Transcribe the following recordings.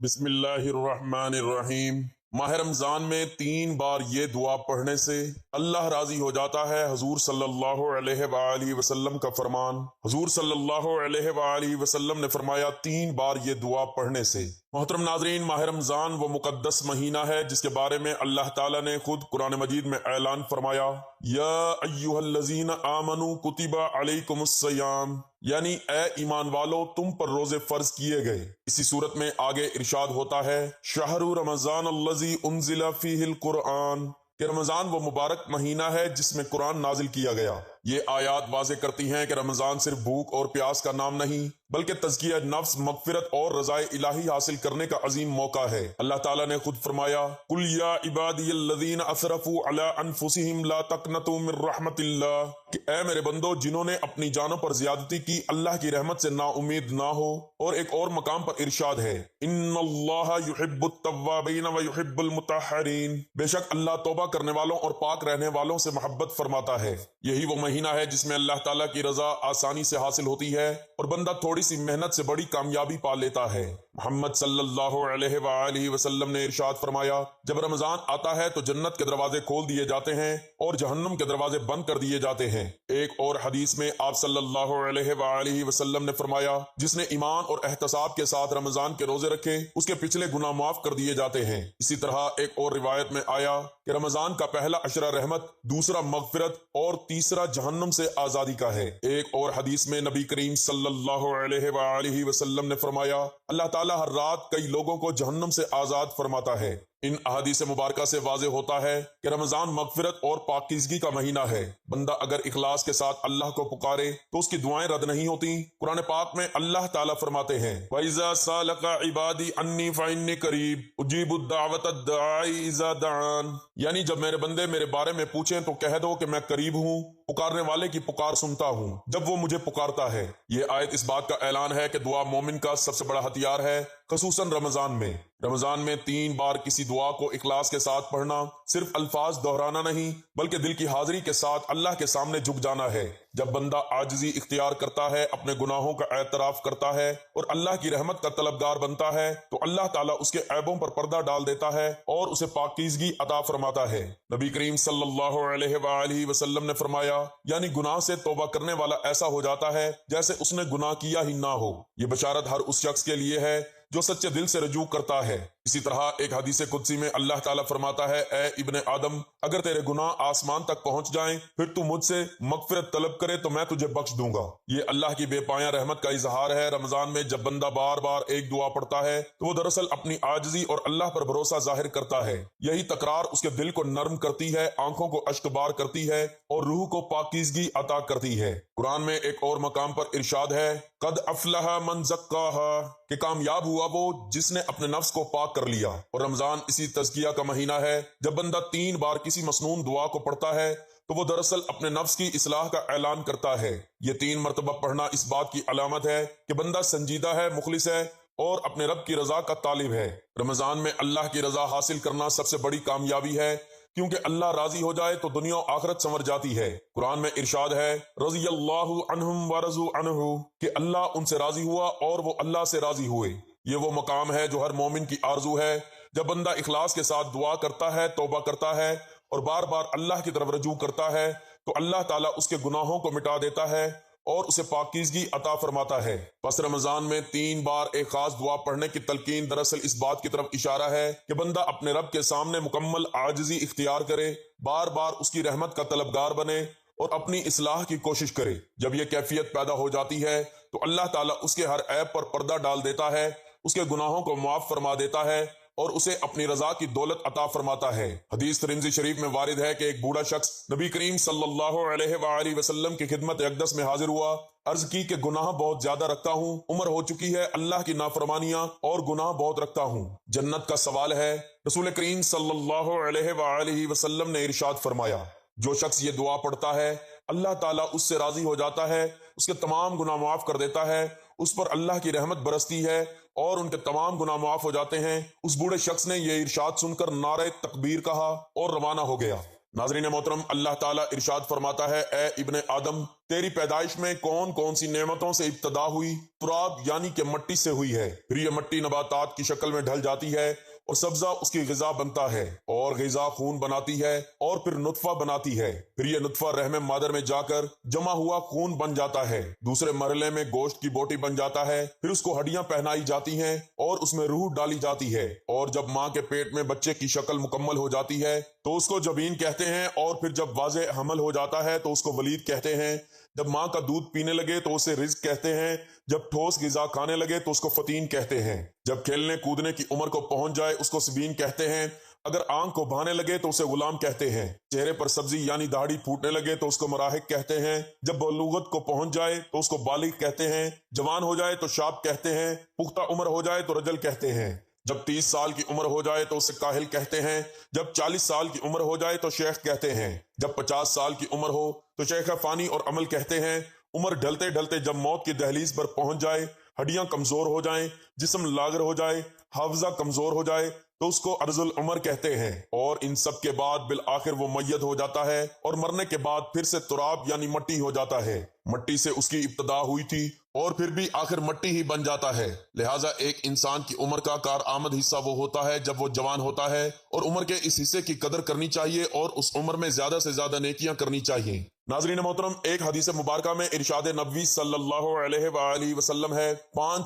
بسم اللہ الرحمن الرحیم۔ ماہ رمضان میں 3 بار یہ دعا پڑھنے سے اللہ راضی ہو جاتا ہے۔ حضور صلی اللہ علیہ وآلہ وسلم کا فرمان، حضور صلی اللہ علیہ وآلہ وسلم نے فرمایا 3 بار یہ دعا پڑھنے سے۔ محترم ناظرین، ماہ رمضان وہ مقدس مہینہ ہے جس کے بارے میں اللہ تعالیٰ نے خود قرآن مجید میں اعلان فرمایا، یا ایھا الذین آمنوا کتب علیکم الصیام، یعنی اے ایمان والو تم پر روزے فرض کیے گئے۔ اسی صورت میں آگے ارشاد ہوتا ہے، شہر رمضان الذی انزل فیہ القرآن، کہ رمضان وہ مبارک مہینہ ہے جس میں قرآن نازل کیا گیا۔ یہ آیات واضح کرتی ہیں کہ رمضان صرف بھوک اور پیاس کا نام نہیں بلکہ تزکیہ نفس، مغفرت اور رضائے الہی حاصل کرنے کا عظیم موقع ہے۔ اللہ تعالیٰ نے خود فرمایا، قل یا عبادی الذین اسرفوا علی انفسہم لا تقنطوا من رحمت اللہ، کہ اے میرے بندو جنہوں نے اپنی جانوں پر زیادتی کی اللہ کی رحمت سے نا امید نہ ہو۔ اور ایک اور مقام پر ارشاد ہے، ان اللہ یحب التوابین ویحب المطہرین، بے شک اللہ توبہ کرنے والوں اور پاک رہنے والوں سے محبت فرماتا ہے۔ یہی وہ مہینہ ہے جس میں اللہ تعالیٰ کی رضا آسانی سے حاصل ہوتی ہے اور بندہ تھوڑی سی محنت سے بڑی کامیابی پا لیتا ہے۔ محمد صلی اللہ علیہ وآلہ وسلم نے ارشاد فرمایا، جب رمضان آتا ہے تو جنت کے دروازے کھول دیے جاتے ہیں اور جہنم کے دروازے بند کر دیے جاتے ہیں۔ ایک اور حدیث میں آپ صلی اللہ علیہ وآلہ وسلم نے فرمایا، جس نے ایمان اور احتساب کے ساتھ رمضان کے روزے رکھے اس کے پچھلے گناہ معاف کر دیے جاتے ہیں۔ اسی طرح ایک اور روایت میں آیا کہ رمضان کا پہلا عشرہ رحمت، دوسرا مغفرت اور تیسرا جہنم سے آزادی کا ہے۔ ایک اور حدیث میں نبی کریم صلی اللہ علیہ وآلہ وسلم نے فرمایا، اللہ تعالیٰ ہر رات کئی لوگوں کو جہنم سے آزاد فرماتا ہے۔ ان احادیث مبارکہ سے واضح ہوتا ہے کہ رمضان مغفرت اور پاکیزگی کا مہینہ ہے۔ بندہ اگر اخلاص کے ساتھ اللہ کو پکارے تو اس کی دعائیں رد نہیں ہوتی۔ قرآن پاک میں اللہ تعالیٰ فرماتے ہیں، وَإِذَا سَأَلَكَ عِبَادِي عَنِّي فَإِنِّي قَرِيبٌ أُجِيبُ الدَّعْوَةَ الدَّاعِ إِذَا دَعَانِ، یعنی جب میرے بندے میرے بارے میں پوچھیں تو کہہ دو کہ میں قریب ہوں، پکارنے والے کی پکار سنتا ہوں جب وہ مجھے پکارتا ہے۔ یہ آیت اس بات کا اعلان ہے کہ دعا مومن کا سب سے بڑا ہتھیار ہے، خصوصاً رمضان میں۔ رمضان میں 3 بار کسی دعا کو اخلاص کے ساتھ پڑھنا صرف الفاظ دہرانا نہیں بلکہ دل کی حاضری کے ساتھ اللہ کے سامنے جھک جانا ہے۔ جب بندہ عاجزی اختیار کرتا ہے، اپنے گناہوں کا اعتراف کرتا ہے اور اللہ کی رحمت کا طلبگار بنتا ہے تو اللہ تعالیٰ اس کے عیبوں پر پردہ ڈال دیتا ہے اور اسے پاکیزگی عطا فرماتا ہے۔ نبی کریم صلی اللہ علیہ وآلہ وسلم نے فرمایا، یعنی گناہ سے توبہ کرنے والا ایسا ہو جاتا ہے جیسے اس نے گناہ کیا ہی نہ ہو۔ یہ بشارت ہر اس شخص کے لیے ہے جو سچے دل سے رجوع کرتا ہے۔ اسی طرح ایک حدیث قدسی میں اللہ تعالیٰ فرماتا ہے، اے ابن آدم، اگر تیرے گناہ آسمان تک پہنچ جائیں پھر تو مجھ سے مغفرت طلب کرے تو میں تجھے بخش دوں گا۔ یہ اللہ کی بے پایاں رحمت کا اظہار ہے۔ رمضان میں جب بندہ بار بار ایک دعا پڑھتا ہے تو وہ دراصل اپنی عاجزی اور اللہ پر بھروسہ ظاہر کرتا ہے۔ یہی تکرار اس کے دل کو نرم کرتی ہے، آنکھوں کو اشک بار کرتی ہے اور روح کو پاکیزگی عطا کرتی ہے۔ قرآن میں ایک اور مقام پر ارشاد ہے، قد افلح من زکاہا، کہ کامیاب ہوا وہ جس نے اپنے نفس کو پاک کر لیا۔ اور رمضان اسی تزکیہ کا مہینہ ہے۔ جب بندہ 3 بار کسی مسنون دعا کو پڑھتا ہے تو وہ دراصل اپنے نفس کی اصلاح کا اعلان کرتا ہے۔ یہ 3 مرتبہ پڑھنا اس بات کی علامت ہے کہ بندہ سنجیدہ ہے، مخلص ہے اور اپنے رب کی رضا کا طالب ہے۔ رمضان میں اللہ کی رضا حاصل کرنا سب سے بڑی کامیابی ہے، کیونکہ اللہ راضی ہو جائے تو دنیا و آخرت سنور جاتی ہے۔ قرآن میں ارشاد ہے، رضی اللہ عنہم ورضوا عنہ، کہ اللہ ان سے راضی ہوا اور وہ اللہ سے راضی ہوئے۔ یہ وہ مقام ہے جو ہر مومن کی آرزو ہے۔ جب بندہ اخلاص کے ساتھ دعا کرتا ہے، توبہ کرتا ہے اور بار بار اللہ کی طرف رجوع کرتا ہے تو اللہ تعالیٰ اس کے گناہوں کو مٹا دیتا ہے اور اسے پاکیزگی عطا فرماتا ہے۔ بس رمضان میں 3 بار ایک خاص دعا پڑھنے کی تلقین دراصل اس بات کی طرف اشارہ ہے کہ بندہ اپنے رب کے سامنے مکمل عاجزی اختیار کرے، بار بار اس کی رحمت کا طلبگار بنے اور اپنی اصلاح کی کوشش کرے۔ جب یہ کیفیت پیدا ہو جاتی ہے تو اللہ تعالیٰ اس کے ہر عیب پر پردہ ڈال دیتا ہے، اس کے گناہوں کو معاف فرما دیتا ہے اور اسے اپنی رضا کی دولت عطا فرماتا ہے۔ حدیث ترمذی شریف میں وارد ہے کہ ایک بوڑھا شخص نبی کریم صلی اللہ علیہ وآلہ وسلم کی خدمت اقدس میں حاضر ہوا، عرض کی کہ گناہ بہت زیادہ رکھتا ہوں، عمر ہو چکی ہے، اللہ کی نافرمانیاں اور گناہ بہت رکھتا ہوں، جنت کا سوال ہے۔ رسول کریم صلی اللہ علیہ وآلہ وسلم نے ارشاد فرمایا، جو شخص یہ دعا پڑھتا ہے اللہ تعالیٰ اس سے راضی ہو جاتا ہے، اس کے تمام گناہ معاف کر دیتا ہے، اس پر اللہ کی رحمت برستی ہے اور ان کے تمام گناہ معاف ہو جاتے ہیں۔ اس بوڑھے شخص نے یہ ارشاد سن کر نعرہ تکبیر کہا اور روانہ ہو گیا۔ ناظرین محترم، اللہ تعالیٰ ارشاد فرماتا ہے، اے ابن آدم، تیری پیدائش میں کون کون سی نعمتوں سے ابتدا ہوئی؟ تراب یعنی کہ مٹی سے ہوئی ہے، پھر یہ مٹی نباتات کی شکل میں ڈھل جاتی ہے اور سبزہ اس کی غذا بنتا ہے، اور غذا خون بناتی ہے، اور پھر نطفہ بناتی ہے، پھر یہ نطفہ رحم مادر میں جا کر جمع ہوا خون بن جاتا ہے، دوسرے مرحلے میں گوشت کی بوٹی بن جاتا ہے، پھر اس کو ہڈیاں پہنائی جاتی ہیں اور اس میں روح ڈالی جاتی ہے، اور جب ماں کے پیٹ میں بچے کی شکل مکمل ہو جاتی ہے تو اس کو جبین کہتے ہیں، اور پھر جب واضح حمل ہو جاتا ہے تو اس کو ولید کہتے ہیں، جب ماں کا دودھ پینے لگے تو اسے رزق کہتے ہیں، جب ٹھوس غذا کھانے لگے تو اس کو فتین کہتے ہیں، جب کھیلنے کودنے کی عمر کو پہنچ جائے اس کو سبین کہتے ہیں، اگر آنکھ کو بہانے لگے تو اسے غلام کہتے ہیں، چہرے پر سبزی یعنی داڑھی پھوٹنے لگے تو اس کو مراحق کہتے ہیں، جب بلوغت کو پہنچ جائے تو اس کو بالغ کہتے ہیں، جوان ہو جائے تو شاب کہتے ہیں، پختہ عمر ہو جائے تو رجل کہتے ہیں، جب 30 سال کی عمر ہو جائے تو اسے کاہل کہتے ہیں، جب 40 سال کی عمر ہو جائے تو شیخ کہتے ہیں، جب 50 سال کی عمر ہو تو شیخ فانی اور عمل کہتے ہیں، عمر ڈھلتے ڈھلتے جب موت کی دہلیز پر پہنچ جائے، ہڈیاں کمزور ہو جائیں، جسم لاغر ہو جائے، حافظہ کمزور ہو جائے تو اس کو ارذ العمر کہتے ہیں، اور ان سب کے بعد بالآخر وہ میت ہو جاتا ہے، اور مرنے کے بعد پھر سے تراب یعنی مٹی ہو جاتا ہے، مٹی سے اس کی ابتدا ہوئی تھی اور پھر بھی آخر مٹی ہی بن جاتا ہے، لہٰذا ایک انسان کی عمر کا کارآمد حصہ وہ ہوتا ہے جب وہ جوان ہوتا ہے، اور عمر کے اس حصے کی قدر کرنی چاہیے اور اس عمر میں زیادہ سے زیادہ نیکیاں کرنی چاہیے۔ ناظرین محترم، ایک حدیث مبارکہ میں ارشاد نبوی صلی اللہ علیہ وآلہ وسلم ہے، 5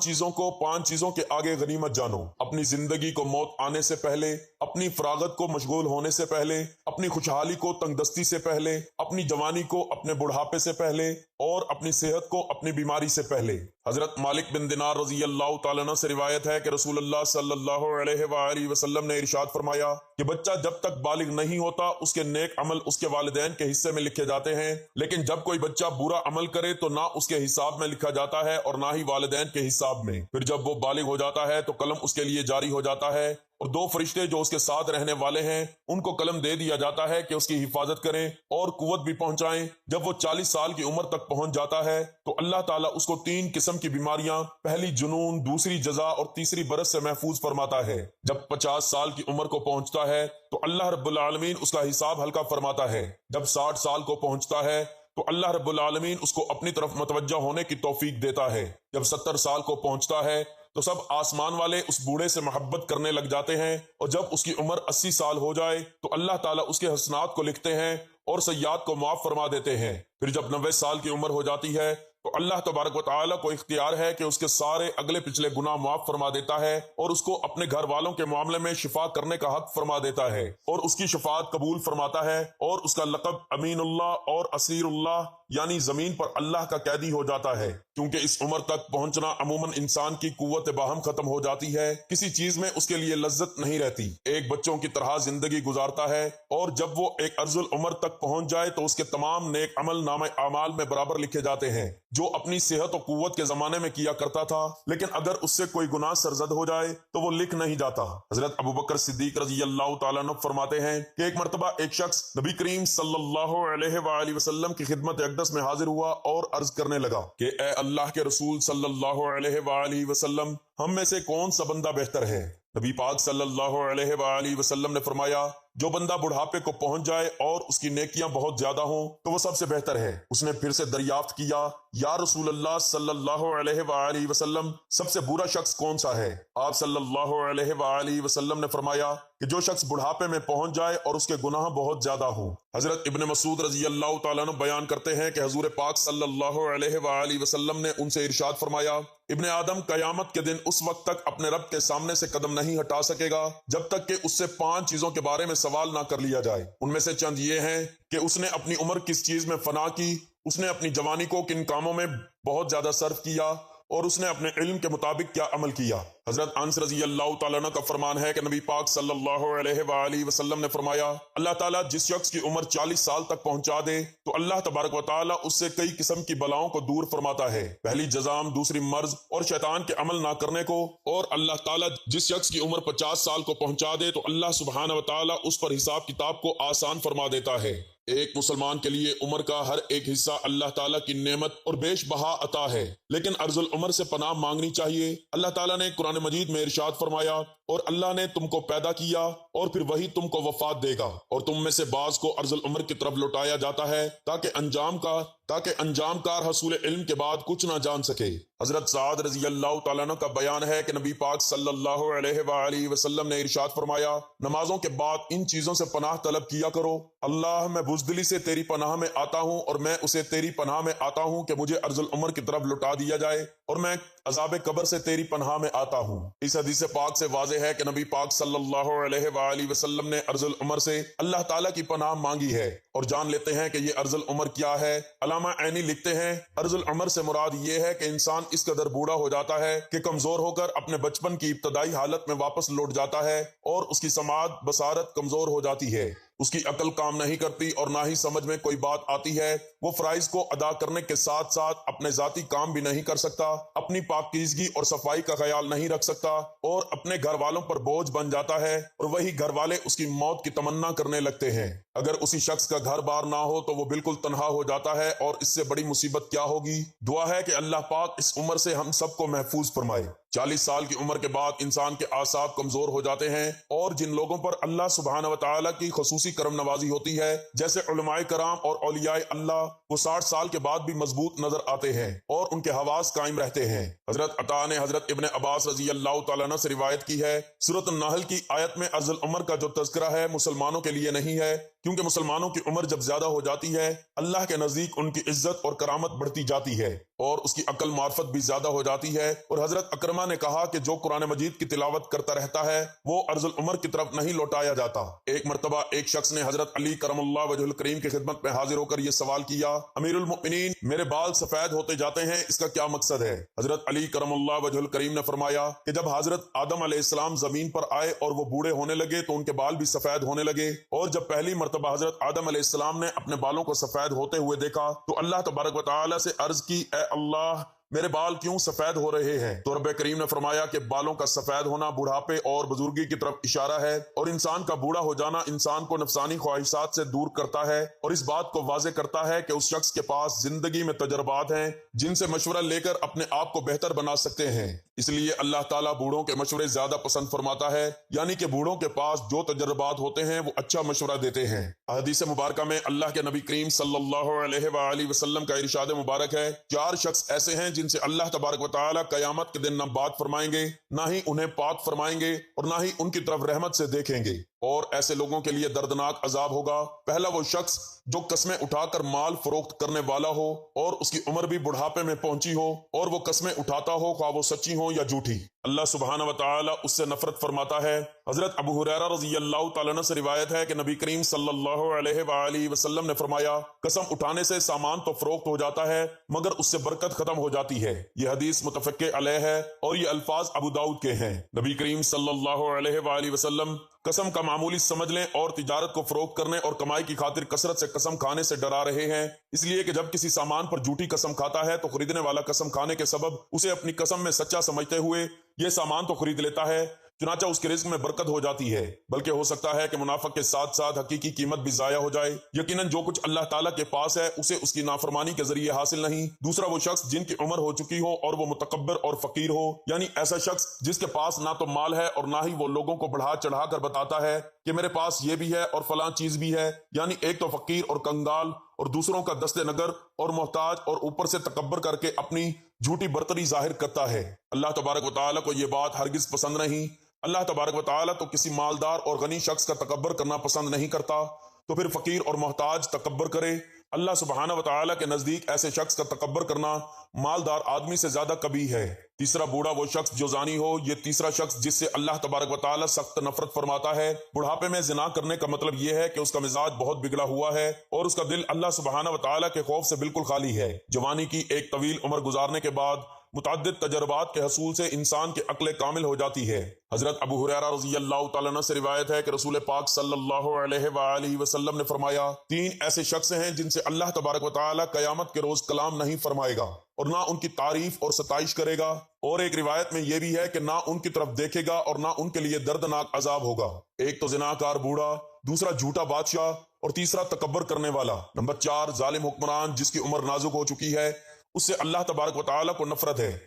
چیزوں کے آگے غنیمت جانو، اپنی زندگی کو موت آنے سے پہلے، اپنی فراغت کو مشغول ہونے سے پہلے، اپنی خوشحالی کو تنگ دستی سے پہلے، اپنی جوانی کو اپنے بڑھاپے سے پہلے، اور اپنی صحت کو اپنی بیماری سے پہلے۔ حضرت مالک بن دینار رضی اللہ تعالیٰ عنہ سے روایت ہے کہ رسول اللہ صلی اللہ علیہ وآلہ وسلم نے ارشاد فرمایا کہ بچہ جب تک بالغ نہیں ہوتا اس کے نیک عمل اس کے والدین کے حصے میں لکھے جاتے ہیں، لیکن جب کوئی بچہ برا عمل کرے تو نہ اس کے حساب میں لکھا جاتا ہے اور نہ ہی والدین کے حساب میں، پھر جب وہ بالغ ہو جاتا ہے تو قلم اس کے لیے جاری ہو جاتا ہے، اور 2 فرشتے جو اس کے ساتھ رہنے والے ہیں ان کو قلم دے دیا جاتا ہے کہ اس کی حفاظت کریں اور قوت بھی پہنچائیں۔ جب وہ 40 سال کی عمر تک پہنچ جاتا ہے تو اللہ تعالیٰ اس کو 3 قسم کی بیماریاں، پہلی جنون، دوسری جزا اور تیسری برس سے محفوظ فرماتا ہے۔ جب 50 سال کی عمر کو پہنچتا ہے تو اللہ رب العالمین اس کا حساب ہلکا فرماتا ہے۔ جب 60 سال کو پہنچتا ہے تو اللہ رب العالمین اس کو اپنی طرف متوجہ ہونے کی توفیق دیتا ہے۔ جب 70 سال کو پہنچتا ہے تو سب آسمان والے اس بوڑھے سے محبت کرنے لگ جاتے ہیں، اور جب اس کی عمر 80 سال ہو جائے تو اللہ تعالیٰ اس کے حسنات کو لکھتے ہیں اور سیئات کو معاف فرما دیتے ہیں۔ پھر جب 90 سال کی عمر ہو جاتی ہے تو اللہ تبارک و تعالیٰ کو اختیار ہے کہ اس کے سارے اگلے پچھلے گناہ معاف فرما دیتا ہے، اور اس کو اپنے گھر والوں کے معاملے میں شفا کرنے کا حق فرما دیتا ہے، اور اس کی شفاعت قبول فرماتا ہے، اور اس کا لقب امین اللہ اور اسیر اللہ یعنی زمین پر اللہ کا قیدی ہو جاتا ہے، کیونکہ اس عمر تک پہنچنا عموماً انسان کی قوت باہم ختم ہو جاتی ہے، کسی چیز میں اس کے لیے لذت نہیں رہتی، ایک بچوں کی طرح زندگی گزارتا ہے، اور جب وہ ایک ارذ العمر تک پہنچ جائے تو اس کے تمام نیک عمل نامہ اعمال میں برابر لکھے جاتے ہیں، جو اپنی صحت و قوت کے زمانے میں کیا کرتا تھا، لیکن اگر اس سے کوئی گناہ سرزد ہو جائے تو وہ لکھ نہیں جاتا۔ حضرت ابوبکر صدیق رضی اللہ تعالیٰ عنہ فرماتے ہیں کہ ایک مرتبہ ایک شخص نبی کریم صلی اللہ علیہ وآلہ وسلم کی خدمت اقدس میں حاضر ہوا اور عرض کرنے لگا کہ اے اللہ کے رسول صلی اللہ علیہ وآلہ وسلم، ہم میں سے کون سا بندہ بہتر ہے؟ نبی پاک صلی اللہ علیہ وآلہ وسلم نے فرمایا، جو بندہ بڑھاپے کو پہنچ جائے اور اس کی نیکیاں بہت زیادہ ہوں تو وہ سب سے بہتر ہے۔ اس نے پھر سے دریافت کیا، یا رسول اللہ صلی اللہ علیہ وآلہ وسلم، سب سے برا شخص کون سا ہے؟ آپ صلی اللہ علیہ وآلہ وسلم نے فرمایا کہ جو شخص بڑھاپے میں پہنچ جائے اور اس کے گناہ بہت زیادہ ہوں۔ حضرت ابن مسعود رضی اللہ تعالیٰ عنہ بیان کرتے ہیں کہ حضور پاک صلی اللہ علیہ وآلہ وسلم نے ان سے ارشاد فرمایا، ابن آدم قیامت کے دن اس وقت تک اپنے رب کے سامنے سے قدم نہیں ہٹا سکے گا جب تک کہ اس سے 5 چیزوں کے بارے میں سوال نہ کر لیا جائے۔ ان میں سے چند یہ ہیں کہ اس نے اپنی عمر کس چیز میں فنا کی، اس نے اپنی جوانی کو کن کاموں میں بہت زیادہ صرف کیا، اور اس نے اپنے علم کے مطابق کیا عمل کیا۔ حضرت انس رضی اللہ تعالیٰ عنہ کا فرمان ہے کہ نبی پاک صلی اللہ علیہ وآلہ وسلم نے فرمایا، اللہ تعالیٰ جس شخص کی عمر 40 سال تک پہنچا دے تو اللہ تبارک و تعالیٰ اس سے کئی قسم کی بلاؤں کو دور فرماتا ہے، پہلی جزام، دوسری مرض اور شیطان کے عمل نہ کرنے کو، اور اللہ تعالیٰ جس شخص کی عمر 50 سال کو پہنچا دے تو اللہ سبحانہ و تعالیٰ اس پر حساب کتاب کو آسان فرما دیتا ہے۔ ایک مسلمان کے لیے عمر کا ہر ایک حصہ اللہ تعالیٰ کی نعمت اور بیش بہا عطا ہے، لیکن ارذ العمر سے پناہ مانگنی چاہیے۔ اللہ تعالیٰ نے قرآن مجید میں ارشاد فرمایا، اور اللہ نے تم کو پیدا کیا اور پھر وہی تم کو وفات دے گا، اور تم میں سے بعض کو ارذ العمر کی طرف لوٹایا جاتا ہے تاکہ انجام کار حصول علم کے بعد کچھ نہ جان سکے۔ حضرت سعد رضی اللہ تعالیٰ عنہ کا بیان ہے کہ نبی پاک صلی اللہ علیہ وآلہ وسلم نے ارشاد فرمایا، نمازوں کے بعد ان چیزوں سے پناہ طلب کیا کرو: اللہ، میں بزدلی سے تیری پناہ میں آتا ہوں، اور میں اسے تیری پناہ میں آتا ہوں کہ مجھے ارذ العمر کی طرف لوٹا دیا جائے، اور میں عذاب قبر سے تیری پناہ میں آتا ہوں۔ اس حدیث پاک سے واضح ہے کہ نبی پاک صلی اللہ علیہ وآلہ وسلم نے ارذ العمر سے اللہ تعالیٰ کی پناہ مانگی ہے۔ اور جان لیتے ہیں کہ یہ ارذ العمر کیا ہے۔ علامہ عینی لکھتے ہیں، ارذ العمر سے مراد یہ ہے کہ انسان اس قدر بوڑھا ہو جاتا ہے کہ کمزور ہو کر اپنے بچپن کی ابتدائی حالت میں واپس لوٹ جاتا ہے، اور اس کی سماعت بصارت کمزور ہو جاتی ہے، اس کی عقل کام نہیں کرتی اور نہ ہی سمجھ میں کوئی بات آتی ہے، وہ فرائض کو ادا کرنے کے ساتھ ساتھ اپنے ذاتی کام بھی نہیں کر سکتا، اپنی پاکیزگی اور صفائی کا خیال نہیں رکھ سکتا، اور اپنے گھر والوں پر بوجھ بن جاتا ہے، اور وہی گھر والے اس کی موت کی تمنا کرنے لگتے ہیں۔ اگر اسی شخص کا گھر بار نہ ہو تو وہ بالکل تنہا ہو جاتا ہے، اور اس سے بڑی مصیبت کیا ہوگی۔ دعا ہے کہ اللہ پاک اس عمر سے ہم سب کو محفوظ فرمائے۔ 40 سال کی عمر کے بعد انسان کے اعصاب کمزور ہو جاتے ہیں، اور جن لوگوں پر اللہ سبحانہ و تعالیٰ کی خصوصی کرم نوازی ہوتی ہے، جیسے علماء کرام اور اولیاء اللہ، وہ 60 سال کے بعد بھی مضبوط نظر آتے ہیں اور ان کے حواس قائم رہتے ہیں۔ حضرت عطا نے حضرت ابن عباس رضی اللہ تعالیٰ عنہ سے روایت کی ہے، سورۃ النحل کی آیت میں ارذ العمر کا جو تذکرہ ہے مسلمانوں کے لیے نہیں ہے، کیونکہ مسلمانوں کی عمر جب زیادہ ہو جاتی ہے، اللہ کے نزدیک ان کی عزت اور کرامت بڑھتی جاتی ہے، اور اس کی عقل معرفت بھی زیادہ ہو جاتی ہے۔ اور حضرت اکرمہ نے کہا کہ جو قرآن مجید کی تلاوت کرتا رہتا ہے وہ ارذ العمر کی طرف نہیں لوٹایا جاتا۔ ایک مرتبہ ایک شخص نے حضرت علی کرم اللہ وجہ الکریم کی خدمت میں حاضر ہو کر یہ سوال کیا، امیر المؤمنین، میرے بال سفید ہوتے جاتے ہیں، اس کا کیا مقصد ہے؟ حضرت علی کرم اللہ وجہ الکریم نے فرمایا کہ جب حضرت آدم علیہ السلام زمین پر آئے اور وہ بوڑھے ہونے لگے تو ان کے بال بھی سفید ہونے لگے، اور جب پہلی مرتبہ حضرت آدم علیہ السلام نے اپنے بالوں کو سفید ہوتے ہوئے دیکھا تو اللہ تبارک و تعالی سے عرض کی، اے اللہ، میرے بال کیوں سفید ہو رہے ہیں؟ تو رب کریم نے فرمایا کہ بالوں کا سفید ہونا بڑھاپے اور بزرگی کی طرف اشارہ ہے، اور انسان کا بوڑھا ہو جانا انسان کو نفسانی خواہشات سے دور کرتا ہے، اور اس بات کو واضح کرتا ہے کہ اس شخص کے پاس زندگی میں تجربات ہیں جن سے مشورہ لے کر اپنے آپ کو بہتر بنا سکتے ہیں۔ اس لیے اللہ تعالیٰ بوڑھوں کے مشورے زیادہ پسند فرماتا ہے، یعنی کہ بوڑھوں کے پاس جو تجربات ہوتے ہیں وہ اچھا مشورہ دیتے ہیں۔ حدیث مبارکہ میں اللہ کے نبی کریم صلی اللہ علیہ وآلہ وسلم کا ارشاد مبارک ہے، 4 شخص ایسے ہیں جن سے اللہ تبارک و تعالیٰ قیامت کے دن نہ بات فرمائیں گے، نہ ہی انہیں پاک فرمائیں گے، اور نہ ہی ان کی طرف رحمت سے دیکھیں گے، اور ایسے لوگوں کے لیے دردناک عذاب ہوگا۔ پہلا وہ شخص جو قسمیں اٹھا کر مال فروخت کرنے والا ہو اور اس کی عمر بھی بڑھاپے میں پہنچی ہو، اور وہ قسمیں اٹھاتا ہو خواہ وہ سچی ہوں یا جھوٹی، اللہ سبحانہ و تعالی اس سے نفرت فرماتا ہے۔ حضرت ابو ہریرہ رضی اللہ تعالیٰ عنہ سے روایت ہے کہ نبی کریم صلی اللہ علیہ وآلہ وسلم نے فرمایا، قسم اٹھانے سے سامان تو فروخت ہو جاتا ہے مگر اس سے برکت ختم ہو جاتی ہے۔ یہ حدیث متفق علیہ ہے اور یہ الفاظ ابو داؤد کے ہیں۔ نبی کریم صلی اللہ علیہ وآلہ وسلم قسم کا معمولی سمجھ لیں اور تجارت کو فروخت کرنے اور کمائی کی خاطر کثرت سے قسم کھانے سے ڈرا رہے ہیں، اس لیے کہ جب کسی سامان پر جھوٹی قسم کھاتا ہے تو خریدنے والا قسم کھانے کے سبب اسے اپنی قسم میں سچا سمجھتے ہوئے یہ سامان تو خرید لیتا ہے، چنانچہ اس کے رزق میں برکت ہو جاتی ہے، بلکہ ہو سکتا ہے کہ منافق کے ساتھ ساتھ حقیقی قیمت بھی ضائع ہو جائے۔ یقیناً جو کچھ اللہ تعالیٰ کے پاس ہے اسے اس کی نافرمانی کے ذریعے حاصل نہیں۔ دوسرا وہ شخص جن کی عمر ہو چکی ہو اور وہ متکبر اور فقیر ہو، یعنی ایسا شخص جس کے پاس نہ تو مال ہے اور نہ ہی وہ لوگوں کو بڑھا چڑھا کر بتاتا ہے کہ میرے پاس یہ بھی ہے اور فلاں چیز بھی ہے، یعنی ایک تو فقیر اور کنگال اور دوسروں کا دست نگر اور محتاج، اور اوپر سے تکبر کر کے اپنی جھوٹی برتری ظاہر کرتا ہے۔ اللہ تبارک و تعالیٰ کو یہ بات ہرگز پسند نہیں۔ اللہ تبارک و تعالیٰ تو کسی مالدار اور غنی شخص کا تکبر کرنا پسند نہیں کرتا، تو پھر فقیر اور محتاج تکبر کرے۔ اللہ سبحانہ و تعالیٰ کے نزدیک ایسے شخص کا تکبر کرنا مالدار آدمی سے زیادہ قبیح ہے۔ تیسرا بوڑھا وہ شخص جو زانی ہو، یہ تیسرا شخص جس سے اللہ تبارک و تعالیٰ سخت نفرت فرماتا ہے۔ بڑھاپے میں زنا کرنے کا مطلب یہ ہے کہ اس کا مزاج بہت بگڑا ہوا ہے اور اس کا دل اللہ سبحانہ و تعالیٰ کے خوف سے بالکل خالی ہے۔ جوانی کی ایک طویل عمر گزارنے کے بعد متعدد تجربات کے حصول سے انسان کی عقل کامل ہو جاتی ہے۔ حضرت ابو ہریرہ رضی اللہ تعالیٰ عنہ سے روایت ہے کہ رسول پاک صلی اللہ علیہ وآلہ وسلم نے فرمایا، 3 ایسے شخص ہیں جن سے اللہ تبارک و تعالیٰ قیامت کے روز کلام نہیں فرمائے گا اور نہ ان کی تعریف اور ستائش کرے گا، اور ایک روایت میں یہ بھی ہے کہ نہ ان کی طرف دیکھے گا اور نہ ان کے لیے دردناک عذاب ہوگا۔ ایک تو زناکار بوڑھا، دوسرا جھوٹا بادشاہ، اور تیسرا تکبر کرنے والا۔ نمبر 4 ظالم حکمران جس کی عمر نازک ہو چکی ہے، اس سے اللہ تبارک و تعالیٰ کو نفرت ہے۔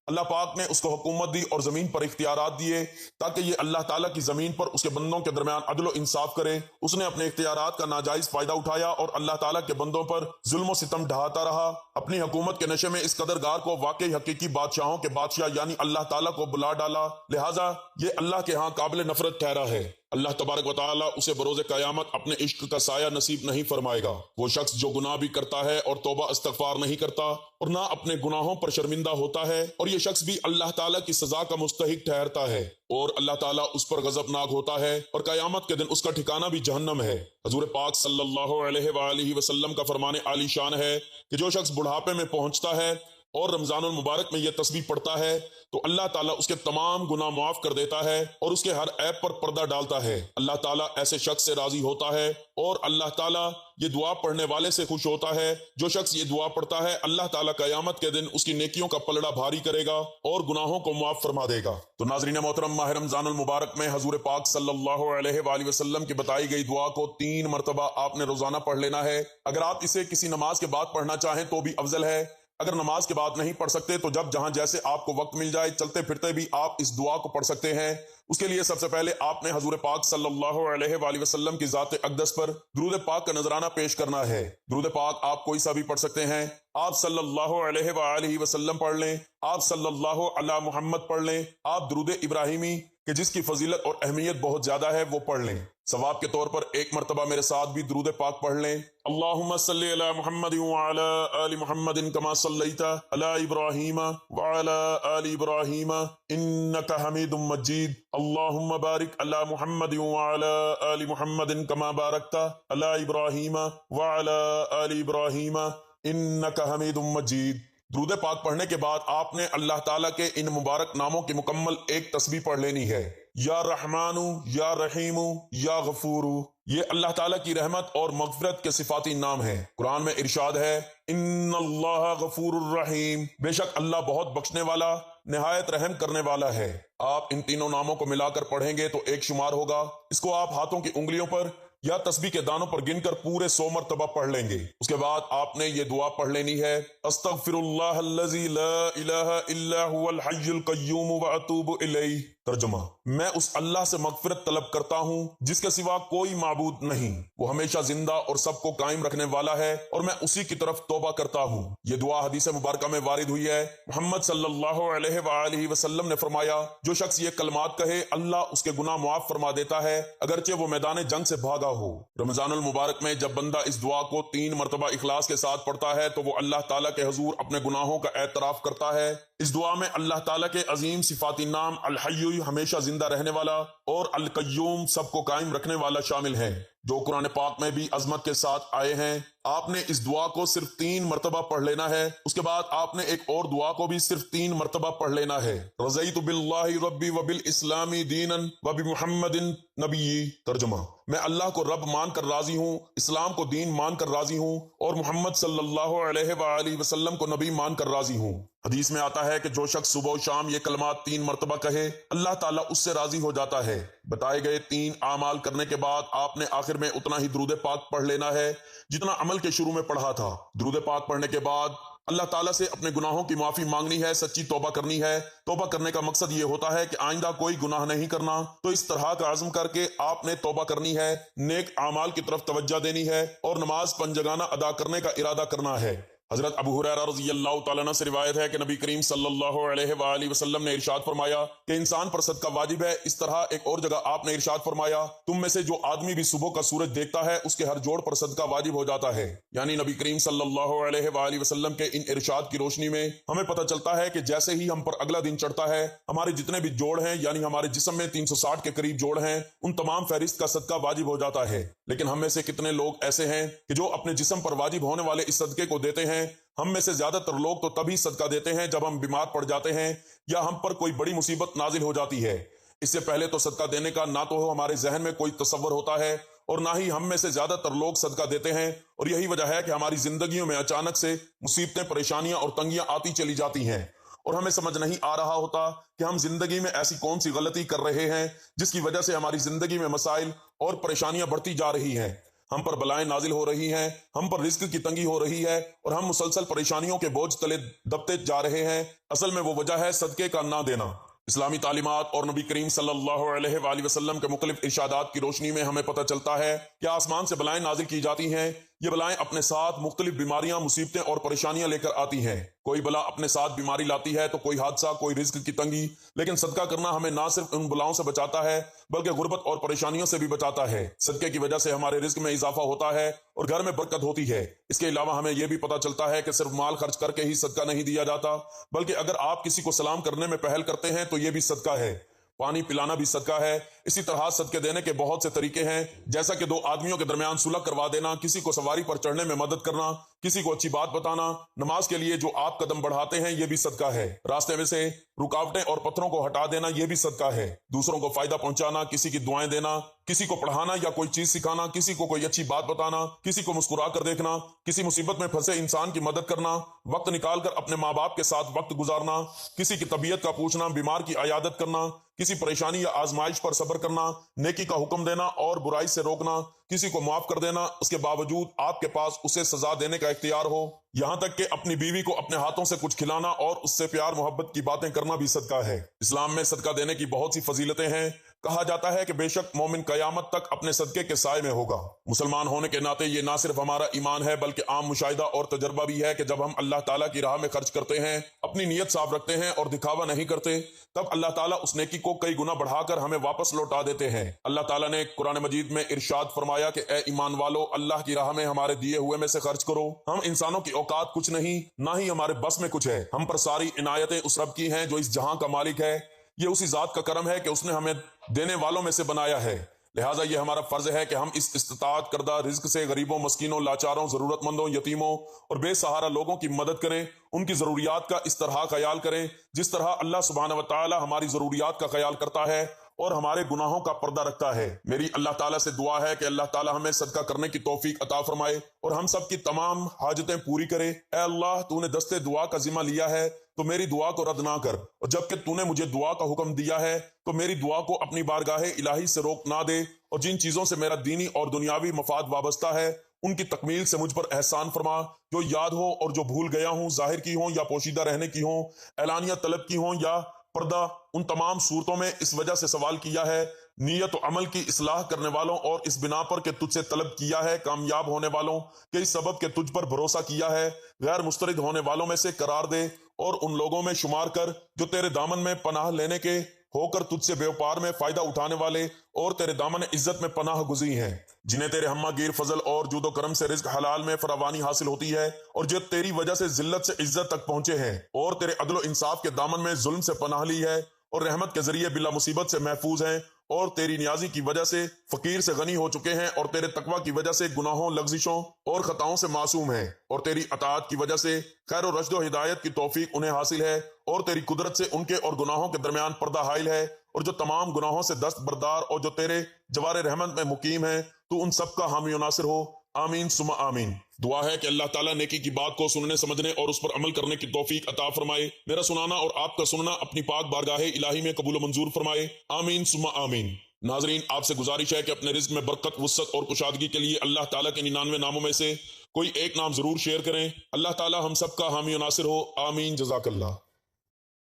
اللہ پاک نے اس کو حکومت دی اور زمین پر اختیارات دیے تاکہ یہ اللہ تعالیٰ کی زمین پر اس کے بندوں کے درمیان عدل و انصاف کرے۔ اس نے اپنے اختیارات کا ناجائز فائدہ اٹھایا اور اللہ تعالیٰ کے بندوں پر ظلم و ستم ڈھاتا رہا۔ اپنی حکومت کے نشے میں اس قدرگار کو واقعی حقیقی بادشاہوں کے بادشاہ یعنی اللہ تعالیٰ کو بلا ڈالا، لہٰذا یہ اللہ کے ہاں قابل نفرت ٹھہرا ہے۔ اللہ تبارک و تعالیٰ اسے بروز قیامت اپنے عشق کا سایہ نصیب نہیں فرمائے گا۔ وہ شخص جو گناہ بھی کرتا ہے اور توبہ استغفار نہیں کرتا اور نہ اپنے گناہوں پر شرمندہ ہوتا ہے، اور یہ شخص بھی اللہ تعالیٰ کی سزا کا مستحق ٹھہرتا ہے اور اللہ تعالیٰ اس پر غضبناک ہوتا ہے، اور قیامت کے دن اس کا ٹھکانہ بھی جہنم ہے۔ حضور پاک صلی اللہ علیہ وآلہ وسلم کا فرمان عالی شان ہے کہ جو شخص بڑھاپے میں پہنچتا ہے اور رمضان المبارک میں یہ تسبیح پڑھتا ہے تو اللہ تعالیٰ اس کے تمام گناہ معاف کر دیتا ہے اور اس کے ہر عیب پر پردہ ڈالتا ہے۔ اللہ تعالیٰ ایسے شخص سے راضی ہوتا ہے اور اللہ تعالیٰ یہ دعا پڑھنے والے سے خوش ہوتا ہے۔ جو شخص یہ دعا پڑھتا ہے اللہ تعالیٰ قیامت کے دن اس کی نیکیوں کا پلڑا بھاری کرے گا اور گناہوں کو معاف فرما دے گا۔ تو ناظرین محترم، ماہ رمضان المبارک میں حضور پاک صلی اللہ علیہ وآلہ وسلم کی بتائی گئی دعا کو 3 مرتبہ آپ نے روزانہ پڑھ لینا ہے۔ اگر آپ اسے کسی نماز کے بعد پڑھنا چاہیں تو بھی افضل ہے۔ اگر نماز کے بعد نہیں پڑھ سکتے تو جب جہاں جیسے آپ کو وقت مل جائے چلتے پھرتے بھی آپ اس دعا کو پڑھ سکتے ہیں۔ اس کے لیے سب سے پہلے آپ نے حضور پاک صلی اللہ علیہ وآلہ وسلم کی ذات اقدس پر درود پاک کا نذرانہ پیش کرنا ہے۔ درود پاک آپ کوئی سا بھی پڑھ سکتے ہیں۔ آپ صلی اللہ علیہ وآلہ وسلم پڑھ لیں، آپ صلی اللہ علی محمد پڑھ لیں، آپ درود ابراہیمی کہ جس کی فضیلت اور اہمیت بہت زیادہ ہے وہ پڑھ لیں۔ ثواب کے طور پر ایک مرتبہ میرے ساتھ بھی درود پاک پڑھ لیں۔ اللہم صلی علی محمد وعلی آل محمد کما صلیت علی ابراہیم وعلی آل ابراہیم انک حمید مجید۔ اللہم بارک علی محمد وعلی آل محمد کما بارکت علی ابراہیم وعلی آل ابراہیم انک حمید مجید۔ درود پاک پڑھنے کے بعد آپ نے اللہ تعالیٰ کے ان مبارک ناموں کی مکمل ایک تسبیح پڑھ لینی ہے۔ یا رحمانو، یا رحیمو، یا غفورو، یہ اللہ تعالیٰ کی رحمت اور مغفرت کے صفاتی نام ہیں۔ قرآن میں ارشاد ہے ان اللہ غفور الرحیم، بے شک اللہ بہت بخشنے والا نہایت رحم کرنے والا ہے۔ آپ ان تینوں ناموں کو ملا کر پڑھیں گے تو ایک شمار ہوگا۔ اس کو آپ ہاتھوں کی انگلیوں پر یا تسبیح کے دانوں پر گن کر پورے 100 مرتبہ پڑھ لیں گے۔ اس کے بعد آپ نے یہ دعا پڑھ لینی ہے استغفر اللہ الذی لا الہ الا هو الحی القیوم واتوب الیہ۔ ترجمہ: میں اس اللہ سے مغفرت طلب کرتا ہوں جس کے سوا کوئی معبود نہیں، وہ ہمیشہ زندہ اور سب کو قائم رکھنے والا ہے، اور میں اسی کی طرف توبہ کرتا ہوں۔ یہ دعا حدیث مبارکہ میں وارد ہوئی ہے۔ محمد صلی اللہ علیہ وآلہ وسلم نے فرمایا جو شخص یہ کلمات کہے اللہ اس کے گناہ معاف فرما دیتا ہے اگرچہ وہ میدان جنگ سے بھاگا ہو۔ رمضان المبارک میں جب بندہ اس دعا کو 3 مرتبہ اخلاص کے ساتھ پڑھتا ہے تو وہ اللہ تعالیٰ کے حضور اپنے گناہوں کا اعتراف کرتا ہے۔ اس دعا میں اللہ تعالیٰ کے عظیم صفاتی نام الحی ہمیشہ زندہ رہنے والا اور القیوم سب کو قائم رکھنے والا شامل ہیں، جو قرآن پاک میں بھی عظمت کے ساتھ آئے ہیں۔ آپ نے اس دعا کو صرف 3 مرتبہ پڑھ لینا ہے۔ اس کے بعد آپ نے ایک اور دعا کو بھی صرف 3 مرتبہ پڑھ لینا ہے رضیت باللہ ربی وبالاسلام دینا وبمحمد نبی۔ ترجمہ: میں اللہ کو رب مان کر راضی ہوں، اسلام کو دین مان کر راضی ہوں، اور محمد صلی اللہ علیہ وآلہ وسلم کو نبی مان کر راضی ہوں۔ حدیث میں آتا ہے کہ جو شخص صبح و شام یہ کلمات 3 مرتبہ کہے اللہ تعالیٰ اس سے راضی ہو جاتا ہے۔ بتائے گئے 3 اعمال کرنے کے بعد آپ نے آخر میں اتنا ہی درود پاک پڑھ لینا ہے جتنا عمل کے شروع میں پڑھا تھا۔ درود پاک پڑھنے کے بعد اللہ تعالیٰ سے اپنے گناہوں کی معافی مانگنی ہے، سچی توبہ کرنی ہے۔ توبہ کرنے کا مقصد یہ ہوتا ہے کہ آئندہ کوئی گناہ نہیں کرنا، تو اس طرح کا عزم کر کے آپ نے توبہ کرنی ہے، نیک اعمال کی طرف توجہ دینی ہے اور نماز پنجگانہ ادا کرنے کا ارادہ کرنا ہے۔ حضرت ابو ہریرہ رضی اللہ تعالیٰ عنہ سے روایت ہے کہ نبی کریم صلی اللہ علیہ وآلہ وسلم نے ارشاد فرمایا کہ انسان پر صدقہ واجب ہے۔ اس طرح ایک اور جگہ آپ نے ارشاد فرمایا تم میں سے جو آدمی بھی صبح کا سورج دیکھتا ہے اس کے ہر جوڑ پر صدقہ واجب ہو جاتا ہے۔ یعنی نبی کریم صلی اللہ علیہ وآلہ وسلم کے ان ارشاد کی روشنی میں ہمیں پتہ چلتا ہے کہ جیسے ہی ہم پر اگلا دن چڑھتا ہے ہمارے جتنے بھی جوڑ ہیں، یعنی ہمارے جسم میں 360 کے قریب جوڑ ہیں، ان تمام فہرست کا صدقہ واجب ہو جاتا ہے۔ لیکن ہم میں سے کتنے لوگ ایسے ہیں کہ جو اپنے جسم پر واجب ہونے والے اس صدقے کو دیتے ہیں؟ ہم میں سے زیادہ تر لوگ تو تبھی صدقہ دیتے ہیں جب ہم بیمار پڑ جاتے ہیں یا ہم پر کوئی بڑی مصیبت نازل ہو جاتی ہے۔ اس سے پہلے تو صدقہ دینے کا نہ تو ہمارے ذہن میں کوئی تصور ہوتا ہے اور نہ ہی ہم میں سے زیادہ تر لوگ صدقہ دیتے ہیں، اور یہی وجہ ہے کہ ہماری زندگیوں میں اچانک سے مصیبتیں، پریشانیاں اور تنگیاں آتی چلی جاتی ہیں، اور ہمیں سمجھ نہیں آ رہا ہوتا کہ ہم زندگی میں ایسی کون سی غلطی کر رہے ہیں جس کی وجہ سے ہماری زندگی میں مسائل اور پریشانیاں بڑھتی جا رہی ہیں۔ ہم پر بلائیں نازل ہو رہی ہیں، ہم پر رزق کی تنگی ہو رہی ہے اور ہم مسلسل پریشانیوں کے بوجھ تلے دبتے جا رہے ہیں۔ اصل میں وہ وجہ ہے صدقے کا نہ دینا۔ اسلامی تعلیمات اور نبی کریم صلی اللہ علیہ وآلہ وسلم کے مختلف ارشادات کی روشنی میں ہمیں پتہ چلتا ہے کہ آسمان سے بلائیں نازل کی جاتی ہیں۔ یہ بلائیں اپنے ساتھ مختلف بیماریاں، مصیبتیں اور پریشانیاں لے کر آتی ہیں۔ کوئی بلا اپنے ساتھ بیماری لاتی ہے تو کوئی حادثہ، کوئی رزق کی تنگی، لیکن صدقہ کرنا ہمیں نہ صرف ان بلاؤں سے بچاتا ہے بلکہ غربت اور پریشانیوں سے بھی بچاتا ہے۔ صدقے کی وجہ سے ہمارے رزق میں اضافہ ہوتا ہے اور گھر میں برکت ہوتی ہے۔ اس کے علاوہ ہمیں یہ بھی پتہ چلتا ہے کہ صرف مال خرچ کر کے ہی صدقہ نہیں دیا جاتا، بلکہ اگر آپ کسی کو سلام کرنے میں پہل کرتے ہیں تو یہ بھی صدقہ ہے۔ پانی پلانا بھی صدقہ ہے۔ اسی طرح صدقے دینے کے بہت سے طریقے ہیں، جیسا کہ دو آدمیوں کے درمیان صلح کروا دینا، کسی کو سواری پر چڑھنے میں مدد کرنا، کسی کو اچھی بات بتانا، نماز کے لیے جو آپ قدم بڑھاتے ہیں یہ بھی صدقہ ہے۔ راستے میں سے رکاوٹیں اور پتھروں کو ہٹا دینا یہ بھی صدقہ ہے۔ دوسروں کو فائدہ پہنچانا، کسی کی دعائیں دینا، کسی کو پڑھانا یا کوئی چیز سکھانا، کسی کو کوئی اچھی بات بتانا، کسی کو مسکرا کر دیکھنا، کسی مصیبت میں پھنسے انسان کی مدد کرنا، وقت نکال کر اپنے ماں باپ کے ساتھ وقت گزارنا، کسی کی طبیعت کا پوچھنا، بیمار کی عیادت کرنا، کسی پریشانی یا آزمائش پر صبر کرنا، نیکی کا حکم دینا اور برائی سے روکنا، کسی کو معاف کر دینا اس کے باوجود آپ کے پاس اسے سزا دینے کا اختیار ہو، یہاں تک کہ اپنی بیوی کو اپنے ہاتھوں سے کچھ کھلانا اور اس سے پیار محبت کی باتیں کرنا بھی صدقہ ہے۔ اسلام میں صدقہ دینے کی بہت سی فضیلتیں ہیں۔ کہا جاتا ہے کہ بے شک مومن قیامت تک اپنے صدقے کے سائے میں ہوگا۔ مسلمان ہونے کے ناطے یہ نہ صرف ہمارا ایمان ہے بلکہ عام مشاہدہ اور تجربہ بھی ہے کہ جب ہم اللہ تعالیٰ کی راہ میں خرچ کرتے ہیں، اپنی نیت صاف رکھتے ہیں اور دکھاوا نہیں کرتے، تب اللہ تعالیٰ اس نیکی کو کئی گنا بڑھا کر ہمیں واپس لوٹا دیتے ہیں۔ اللہ تعالیٰ نے قرآن مجید میں ارشاد فرمایا کہ اے ایمان والو، اللہ کی راہ میں ہمارے دیے ہوئے میں سے خرچ کرو۔ ہم انسانوں کی اوقات کچھ نہیں، نہ ہی ہمارے بس میں کچھ ہے۔ ہم پر ساری عنایتیں اس رب کی ہیں جو اس جہاں کا مالک ہے۔ یہ اسی ذات کا کرم ہے کہ اس نے ہمیں دینے والوں میں سے بنایا ہے، لہٰذا یہ ہمارا فرض ہے کہ ہم اس استطاعت کردہ رزق سے غریبوں، مسکینوں، لاچاروں، ضرورت مندوں، یتیموں اور بے سہارا لوگوں کی مدد کریں، ان کی ضروریات کا اس طرح خیال کریں جس طرح اللہ سبحانہ و تعالی ہماری ضروریات کا خیال کرتا ہے اور ہمارے گناہوں کا پردہ رکھتا ہے۔ میری اللہ تعالیٰ سے دعا ہے کہ اللہ تعالیٰ ہمیں صدقہ کرنے کی توفیق عطا فرمائے اور ہم سب کی تمام حاجتیں پوری کرے۔ اے اللہ، تو نے دستے دعا کا ذمہ لیا ہے تو میری دعا کو رد نہ کر، اور جبکہ تو نے مجھے دعا کا حکم دیا ہے تو میری دعا کو اپنی بارگاہ الہی سے روک نہ دے، اور جن چیزوں سے میرا دینی اور دنیاوی مفاد وابستہ ہے ان کی تکمیل سے مجھ پر احسان فرما، جو یاد ہو اور جو بھول گیا ہوں، ظاہر کی ہوں یا پوشیدہ رہنے کی ہوں، اعلانیہ طلب کی ہوں یا پردہ، ان تمام صورتوں میں اس وجہ سے سوال کیا ہے، نیت و عمل کی اصلاح کرنے والوں، اور اس بنا پر کہ تجھ سے طلب کیا ہے کامیاب ہونے والوں کہ اس سبب کہ تجھ پر بھروسہ کیا ہے، غیر مسترد ہونے والوں میں سے قرار دے، اور ان لوگوں میں شمار کر جو تیرے دامن میں پناہ لینے کے ہو کر تجھ سے بیوپار میں فائدہ اٹھانے والے اور تیرے دامن عزت میں پناہ گزی ہیں، جنہیں تیرے ہمہ گیر فضل اور جود و کرم سے رزق حلال میں فراوانی حاصل ہوتی ہے، اور جو تیری وجہ سے ذلت سے عزت تک پہنچے ہیں اور تیرے عدل و انصاف کے دامن میں ظلم سے پناہ لی ہے اور رحمت کے ذریعے بلا مصیبت سے محفوظ ہیں، اور تیری نیازی کی وجہ سے فقیر سے غنی ہو چکے ہیں، اور تیرے تقوی کی وجہ سے گناہوں، لغزشوں اور خطاؤں سے معصوم ہیں، اور تیری اطاعت کی وجہ سے خیر و رشد و ہدایت کی توفیق انہیں حاصل ہے، اور تیری قدرت سے ان کے اور گناہوں کے درمیان پردہ حائل ہے، اور جو تمام گناہوں سے دست بردار اور جو تیرے جوار رحمت میں مقیم ہیں، تو ان سب کا حامی و ناصر ہو۔ آمین ثم آمین۔ دعا ہے کہ اللہ تعالیٰ نیکی کی بات کو سننے، سمجھنے اور اس پر عمل کرنے کی توفیق عطا فرمائے۔ میرا سنانا اور آپ کا سننا اپنی پاک بارگاہ الہی میں قبول و منظور فرمائے۔ آمین ثم آمین۔ ناظرین، آپ سے گزارش ہے کہ اپنے رزق میں برکت، وسعت اور کشادگی کے لیے اللہ تعالیٰ کے 99 ناموں میں سے کوئی ایک نام ضرور شیئر کریں۔ اللہ تعالیٰ ہم سب کا حامی و ناصر ہو۔ آمین۔ جزاک اللہ۔